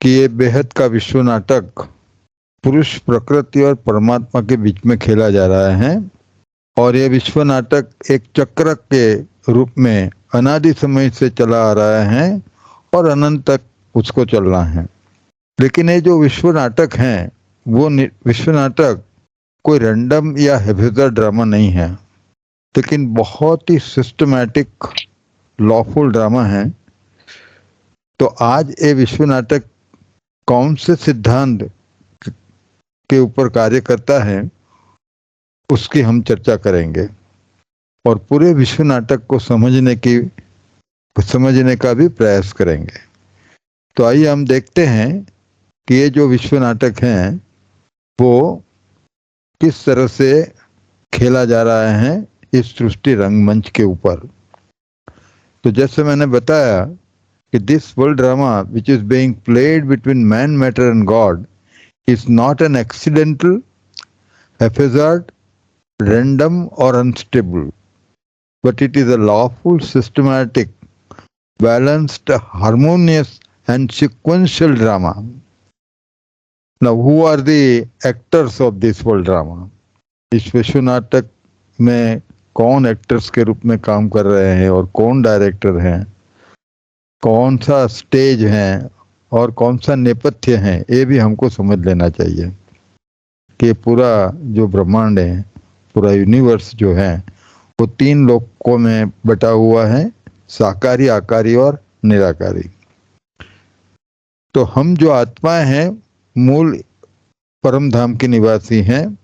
कि ये बेहद का विश्व नाटक पुरुष, प्रकृति और परमात्मा के बीच में खेला जा रहा है और ये विश्व नाटक एक चक्र के रूप में अनादि समय से चला आ रहा है और अनंत तक उसको चलना है। लेकिन ये जो विश्व नाटक है वो विश्व नाटक कोई रैंडम या हैबिचुअल ड्रामा नहीं है, लेकिन बहुत ही सिस्टमैटिक लॉफुल ड्रामा है। तो आज ये विश्व नाटक कौन से सिद्धांत के ऊपर कार्य करता है उसकी हम चर्चा करेंगे और पूरे विश्व नाटक को समझने का भी प्रयास करेंगे। तो आइए हम देखते हैं कि ये जो विश्व नाटक है वो किस तरह से खेला जा रहा है इस सृष्टि रंगमंच के ऊपर। तो जैसे मैंने बताया कि this world drama which is being played between man, matter and God is not an accidental, haphazard, random or unstable, but it is a lawful, systematic, balanced, harmonious and sequential drama. Now, who are the actors of this world drama? इस विश्व नाटक में कौन actors के रूप में काम कर रहे हैं और कौन डायरेक्टर हैं, कौन सा स्टेज है और कौन सा नेपथ्य है, ये भी हमको समझ लेना चाहिए कि पूरा जो ब्रह्मांड है, पूरा यूनिवर्स जो है वो 3 लोकों में बटा हुआ है, साकारी, आकारी और निराकारी। तो हम जो आत्माएं हैं मूल परम धाम के निवासी हैं,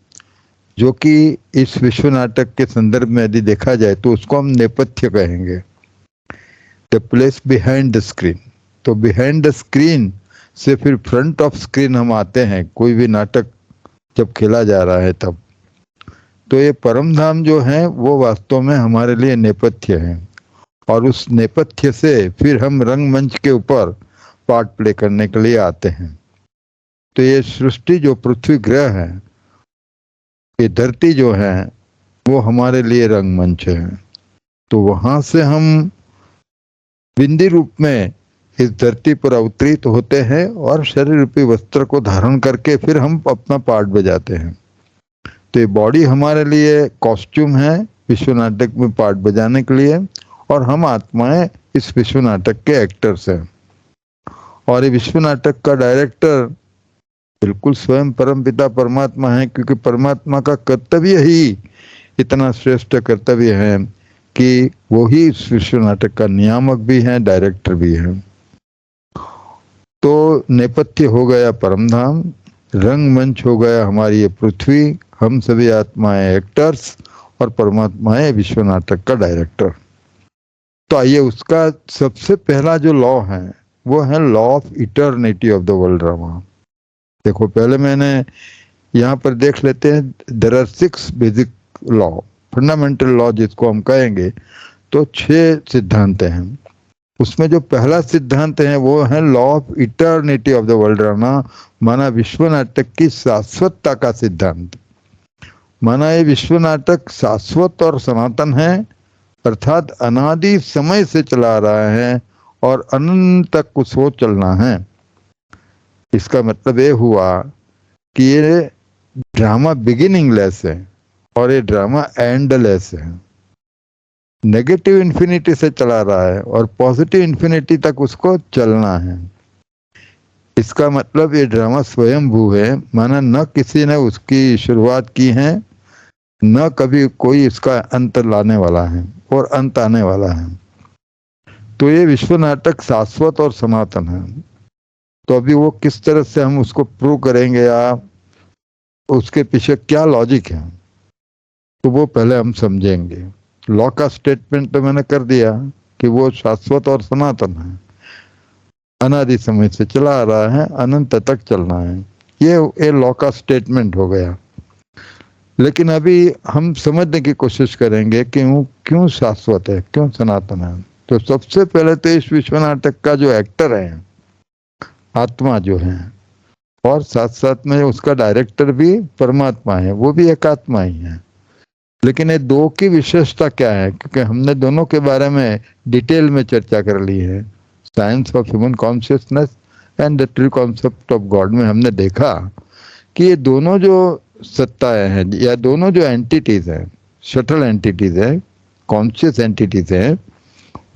जो कि इस विश्व नाटक के संदर्भ में यदि देखा जाए तो उसको हम नेपथ्य कहेंगे, the place behind the screen. तो बिहाइंड द स्क्रीन से फिर फ्रंट ऑफ स्क्रीन हम आते हैं कोई भी नाटक जब खेला जा रहा है तब। तो ये परम धाम जो है वो वास्तव में हमारे लिए नेपथ्य है और उस नेपथ्य से फिर हम रंगमंच के ऊपर पार्ट प्ले करने के लिए आते हैं। तो ये सृष्टि जो पृथ्वी ग्रह है, ये धरती जो है वो हमारे लिए रंगमंच है। तो वहां से हम बिंदी रूप में इस धरती पर अवतरित होते हैं और शरीर रूपी वस्त्र को धारण करके फिर हम अपना पार्ट बजाते हैं। तो ये बॉडी हमारे लिए कॉस्ट्यूम है विश्व नाटक में पार्ट बजाने के लिए और हम आत्माएं इस विश्व नाटक के एक्टर्स हैं। और ये विश्व नाटक का डायरेक्टर बिल्कुल स्वयं परम पिता परमात्मा है, क्योंकि परमात्मा का कर्तव्य ही इतना श्रेष्ठ कर्तव्य है कि वो ही इस विश्व नाटक का नियामक भी है, डायरेक्टर भी है। तो नेपथ्य हो गया परमधाम, रंगमंच हो गया हमारी ये पृथ्वी, हम सभी आत्माएं एक्टर्स और परमात्मा है विश्व नाटक का डायरेक्टर। तो आइए उसका सबसे पहला जो लॉ है वो है law of eternity of the world drama. देखो पहले मैंने यहाँ पर देख लेते हैं, there are 6 basic law, fundamental law जिसको हम कहेंगे। तो 6 सिद्धांत हैं। उसमें जो पहला सिद्धांत है वो है law of eternity of the world drama, माना विश्व नाटक की शाश्वतता का सिद्धांत। माना ये विश्व नाटक शाश्वत और सनातन है, अर्थात अनादि समय से चला रहा है और अनंत तक उसको चलना है। इसका मतलब ये हुआ कि ये ड्रामा बिगिनिंगलेस है और ये ड्रामा एंडलेस है। नेगेटिव इन्फिनिटी से चला रहा है और पॉजिटिव इन्फिनिटी तक उसको चलना है। इसका मतलब ये ड्रामा स्वयंभू है, माना न किसी ने उसकी शुरुआत की है, न कभी कोई इसका अंत लाने वाला है और अंत आने वाला है। तो ये विश्व नाटक शाश्वत और सनातन है। तो अभी वो किस तरह से हम उसको प्रूव करेंगे या उसके पीछे क्या लॉजिक है, तो वो पहले हम समझेंगे। लॉ का स्टेटमेंट तो मैंने कर दिया कि वो शाश्वत और सनातन है, अनादि समय से चला आ रहा है, अनंत तक चलना है। ये लॉ का स्टेटमेंट हो गया। लेकिन अभी हम समझने की कोशिश करेंगे कि वो क्यों शाश्वत है, क्यों सनातन है। तो सबसे पहले तो इस विश्व नाटक का जो एक्टर है, आत्मा जो है, और साथ साथ में उसका डायरेक्टर भी परमात्मा है, वो भी एक आत्मा ही है। लेकिन ये 2 की विशेषता क्या है, क्योंकि हमने दोनों के बारे में डिटेल में चर्चा कर ली है, science of human consciousness and the true concept of God में हमने देखा कि ये दोनों जो सत्ताएं हैं या दोनों जो एंटिटीज हैं, शटल एंटिटीज हैं, कॉन्शियस एंटिटीज हैं,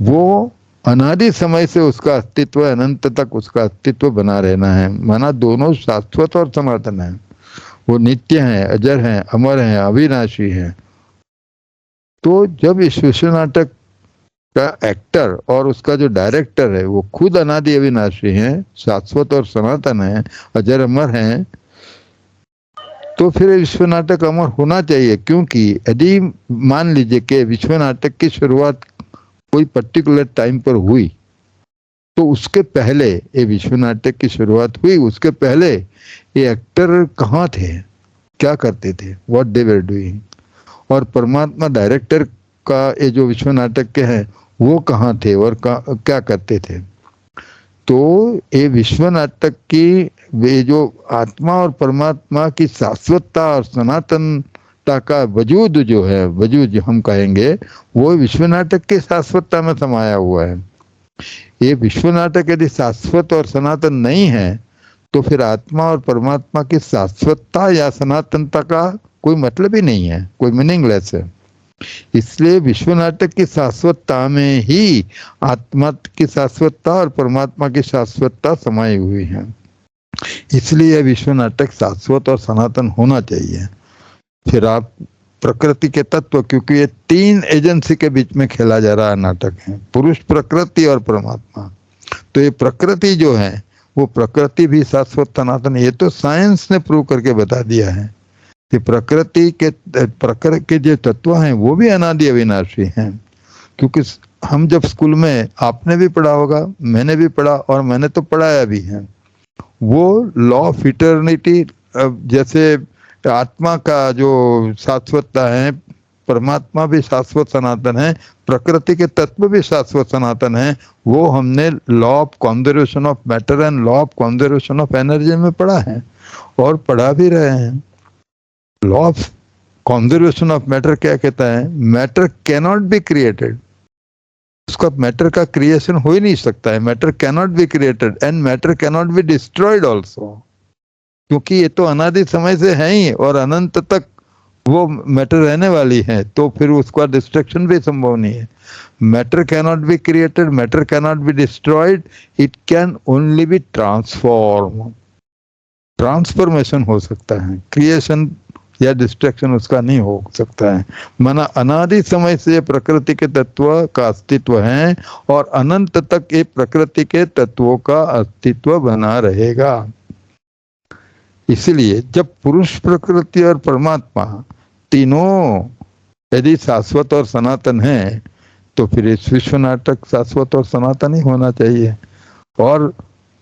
वो अनादि समय से उसका अस्तित्व, अनंत तक उसका अस्तित्व बना रहना है। माना दोनों शाश्वत और सनातन है, वो नित्य हैं, अजर हैं, अमर हैं, अविनाशी हैं। तो जब इस विश्व नाटक का एक्टर और उसका जो डायरेक्टर है वो खुद अनादि अविनाशी हैं, शाश्वत और सनातन है, अजर अमर हैं, तो फिर विश्व नाटक अमर होना चाहिए। क्योंकि यदि मान लीजिए कि विश्व नाटक की शुरुआत कोई पर्टिकुलर टाइम पर हुई, तो उसके पहले ये विश्व नाटक की शुरुआत हुई, उसके पहले ये एक्टर कहाँ थे, क्या करते थे, व्हाट दे वर डूइंग, और परमात्मा डायरेक्टर का ये जो विश्व नाटक के हैं वो कहाँ थे और क्या करते थे। तो ये विश्व नाटक की वे जो आत्मा और परमात्मा की शाश्वतता और सनातनता का वजूद जो है, वजूद जो हम कहेंगे, वो विश्व नाटक की शाश्वतता में समाया हुआ है। ये विश्व नाटक यदि शाश्वत और सनातन नहीं है तो फिर आत्मा और परमात्मा की शाश्वतता या सनातनता का कोई मतलब ही नहीं है, कोई मीनिंगलेस है। इसलिए विश्व नाटक की शाश्वतता में ही आत्मा की शाश्वतता और परमात्मा की शाश्वतता समाई हुई है। इसलिए विश्व नाटक शाश्वत और सनातन होना चाहिए। फिर आप प्रकृति के तत्व, क्योंकि ये तीन एजेंसी के बीच में खेला जा रहा नाटक है, पुरुष, प्रकृति और परमात्मा। तो ये प्रकृति जो है वो प्रकृति भी शाश्वत सनातन, ये तो साइंस ने प्रूव करके बता दिया है कि प्रकृति के जो तत्व हैं वो भी अनादि अविनाशी हैं। क्योंकि हम जब स्कूल में, आपने भी पढ़ा होगा, मैंने भी पढ़ा और मैंने तो पढ़ाया भी है, वो लॉ ऑफ इटर्निटी, जैसे आत्मा का जो शाश्वतता है, परमात्मा भी शाश्वत सनातन है, प्रकृति के तत्व भी शाश्वत सनातन है, वो हमने law of conservation of matter and law of conservation of energy में पढ़ा है और पढ़ा भी रहे हैं। Law of conservation of matter क्या कहता है? मैटर कैनॉट बी क्रिएटेड, उसका मैटर का क्रिएशन हो ही नहीं सकता है। Matter cannot be created and matter cannot be destroyed also, क्योंकि ये तो अनादि समय से है ही और अनंत तक वो मैटर रहने वाली है, तो फिर उसका डिस्ट्रक्शन भी संभव नहीं है। Matter cannot be created, matter cannot be destroyed, it can only be transform, transformation हो सकता है, क्रिएशन या डिस्ट्रक्शन उसका नहीं हो सकता है। माना अनादि समय से प्रकृति के तत्व का अस्तित्व है और अनंत तक ये प्रकृति के तत्वों का अस्तित्व बना रहेगा। इसलिए जब पुरुष, प्रकृति और परमात्मा तीनों यदि शाश्वत और सनातन है तो फिर इस विश्व नाटक शाश्वत और सनातन ही होना चाहिए। और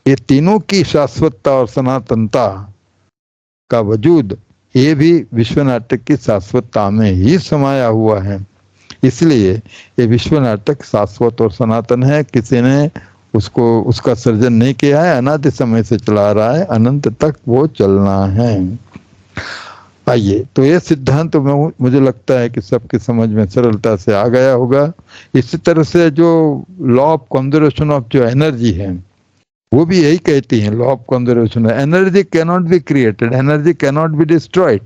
ये तीनों की शाश्वतता और सनातनता का वजूद ये भी विश्व नाटक की शाश्वतता में ही समाया हुआ है। इसलिए ये विश्व नाटक शाश्वत और सनातन है, किसी ने उसको, उसका सर्जन नहीं किया है, अनादि समय से चला रहा है, अनंत तक वो चलना है। आइए, तो ये सिद्धांत तो मुझे लगता है कि सबकी समझ में सरलता से आ गया होगा। इसी तरह से जो लॉ ऑफ कंजर्वेशन ऑफ जो एनर्जी है वो भी यही कहती है, law of conservation, energy cannot be created, energy cannot be destroyed,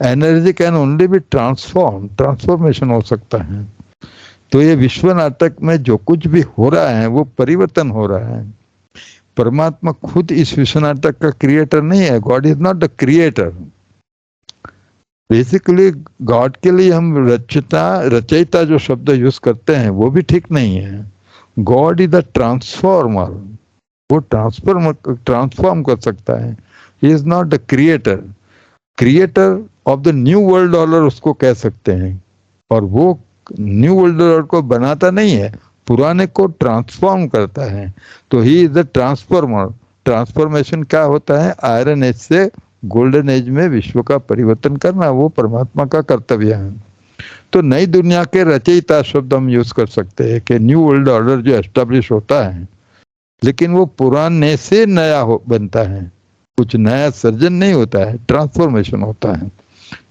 energy can only be transform, transformation हो सकता है। तो ये विश्व नाटक में जो कुछ भी हो रहा है वो परिवर्तन हो रहा है। परमात्मा खुद इस विश्व नाटक का क्रिएटर नहीं है, God is not the creator. Basically God के लिए हम रचयिता जो शब्द यूज करते हैं वो भी ठीक नहीं है। गॉड इज द ट्रांसफॉर्मर, वो ट्रांसफॉर्म कर सकता है। He is not the creator. Creator of the new world order उसको कह सकते हैं, और वो न्यू वर्ल्ड ऑर्डर को बनाता नहीं है, पुराने को ट्रांसफॉर्म करता है। तो he is the transformer. Transformation क्या होता है? आयरन एज से गोल्डन एज में विश्व का परिवर्तन करना, वो परमात्मा का कर्तव्य है। तो नई दुनिया के रचयिता शब्द हम यूज कर सकते हैं कि न्यू वर्ल्ड ऑर्डर जो एस्टेब्लिश होता है, लेकिन वो पुराने से नया बनता है, कुछ नया सर्जन नहीं होता है, ट्रांसफॉर्मेशन होता है।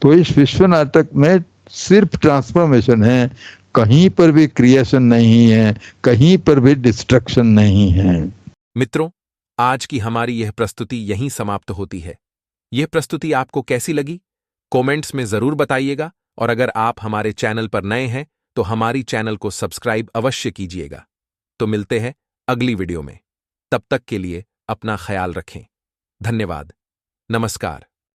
तो इस विश्व नाटक में सिर्फ ट्रांसफॉर्मेशन है, कहीं पर भी क्रिएशन नहीं है, कहीं पर भी डिस्ट्रक्शन नहीं है। मित्रों, आज की हमारी यह प्रस्तुति यहीं समाप्त होती है। यह प्रस्तुति आपको कैसी लगी? कमेंट्स में जरूर बताइएगा और अगर आप हमारे चैनल पर नए हैं तो हमारी चैनल को सब्सक्राइब अवश्य कीजिएगा। तो मिलते हैं अगली वीडियो में। तब तक के लिए अपना ख्याल रखें। धन्यवाद। नमस्कार।